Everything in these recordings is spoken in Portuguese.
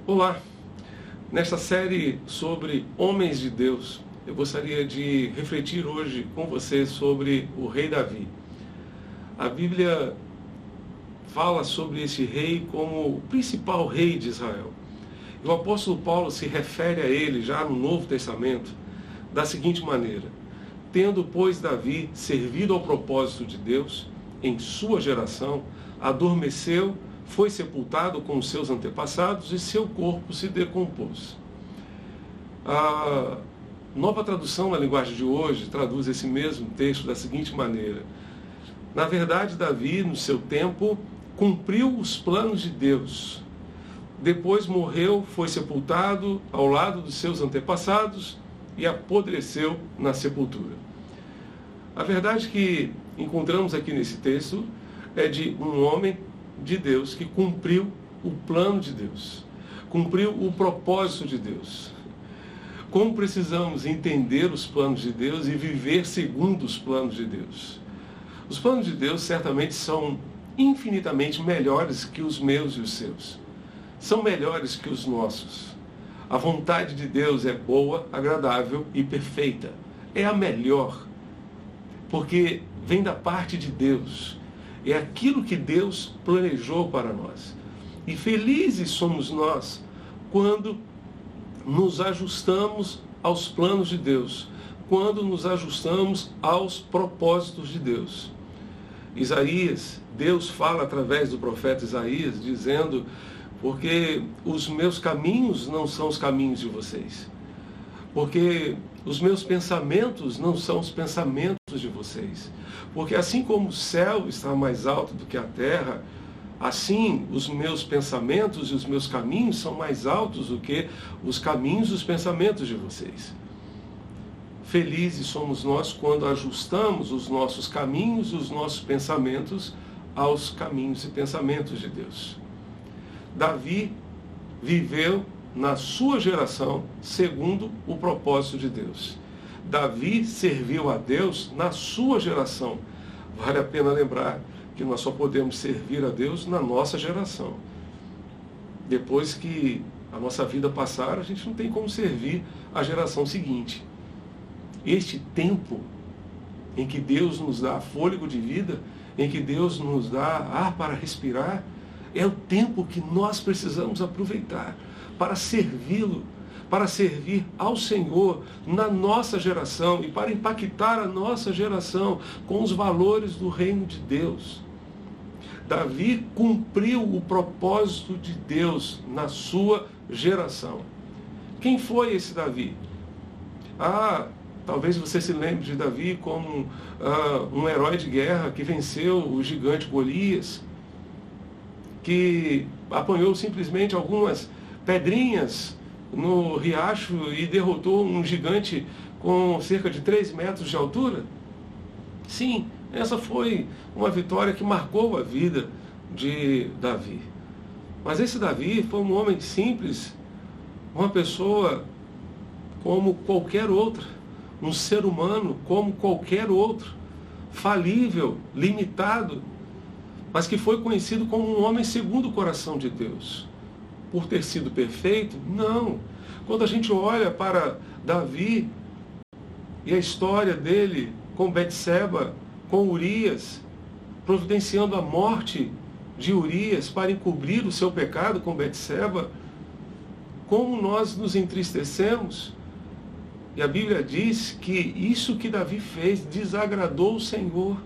Olá! Nesta série sobre homens de Deus, eu gostaria de refletir hoje com você sobre o rei Davi. A Bíblia fala sobre esse rei como o principal rei de Israel. E o apóstolo Paulo se refere a ele já no Novo Testamento da seguinte maneira: tendo, pois, Davi servido ao propósito de Deus em sua geração, adormeceu, foi sepultado com os seus antepassados e seu corpo se decompôs. A Nova Tradução na linguagem de hoje traduz esse mesmo texto da seguinte maneira: na verdade, Davi, no seu tempo, cumpriu os planos de Deus. Depois morreu, foi sepultado ao lado dos seus antepassados e apodreceu na sepultura. A verdade que encontramos aqui nesse texto é de um homem de Deus que cumpriu o plano de Deus, cumpriu o propósito de Deus. Como precisamos entender os planos de Deus e viver segundo os planos de Deus? Os planos de Deus certamente são infinitamente melhores que os meus e os seus. São melhores que os nossos. A vontade de Deus é boa, agradável e perfeita. É a melhor, porque vem da parte de Deus. É aquilo que Deus planejou para nós. E felizes somos nós quando nos ajustamos aos planos de Deus, quando nos ajustamos aos propósitos de Deus. Isaías, Deus fala através do profeta Isaías, dizendo: porque os meus caminhos não são os caminhos de vocês, porque os meus pensamentos não são os pensamentos de vocês, porque assim como o céu está mais alto do que a terra, assim os meus pensamentos e os meus caminhos são mais altos do que os caminhos e os pensamentos de vocês. Felizes somos nós quando ajustamos os nossos caminhos e os nossos pensamentos aos caminhos e pensamentos de Deus. Davi viveu na sua geração segundo o propósito de Deus. Davi serviu a Deus na sua geração. Vale a pena lembrar que nós só podemos servir a Deus na nossa geração. Depois que a nossa vida passar, a gente não tem como servir a geração seguinte. Este tempo em que Deus nos dá fôlego de vida, em que Deus nos dá ar para respirar, é o tempo que nós precisamos aproveitar para servi-lo, para servir ao Senhor na nossa geração e para impactar a nossa geração com os valores do reino de Deus. Davi cumpriu o propósito de Deus na sua geração. Quem foi esse Davi? Talvez você se lembre de Davi como um herói de guerra que venceu o gigante Golias, que apanhou simplesmente algumas pedrinhas no riacho e derrotou um gigante com cerca de 3 metros de altura? Sim, essa foi uma vitória que marcou a vida de Davi. Mas esse Davi foi um homem simples, uma pessoa como qualquer outra, um ser humano como qualquer outro, falível, limitado, mas que foi conhecido como um homem segundo o coração de Deus. Por ter sido perfeito? Não. Quando a gente olha para Davi e a história dele com Betseba, com Urias, providenciando a morte de Urias para encobrir o seu pecado com Betseba, como nós nos entristecemos. E a Bíblia diz que isso que Davi fez desagradou o Senhor.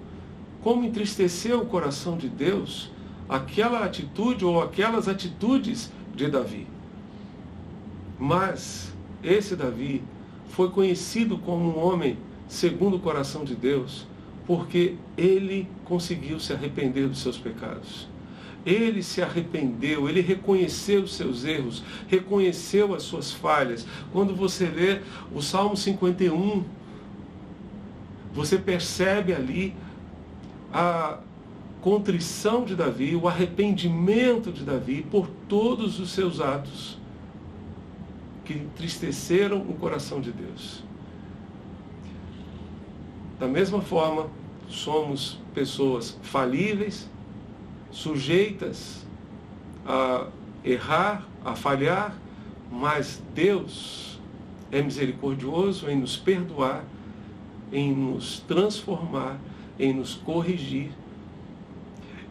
Como entristeceu o coração de Deus aquela atitude ou aquelas atitudes de Davi. Mas esse Davi foi conhecido como um homem segundo o coração de Deus, porque ele conseguiu se arrepender dos seus pecados. Ele se arrependeu, ele reconheceu os seus erros, reconheceu as suas falhas. Quando você lê o Salmo 51, você percebe ali a contrição de Davi, o arrependimento de Davi por todos os seus atos que entristeceram o coração de Deus. Da mesma forma, somos pessoas falíveis, sujeitas a errar a falhar, mas Deus é misericordioso em nos perdoar, em nos transformar, em nos corrigir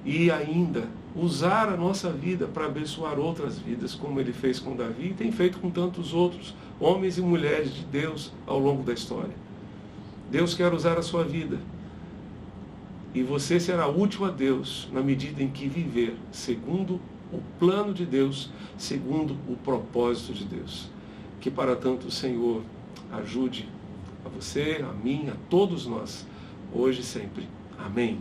e ainda usar a nossa vida para abençoar outras vidas, como Ele fez com Davi e tem feito com tantos outros homens e mulheres de Deus ao longo da história. Deus quer usar a sua vida e você será útil a Deus na medida em que viver segundo o plano de Deus, segundo o propósito de Deus. Que para tanto o Senhor ajude a você, a mim, a todos nós, hoje e sempre. Amém.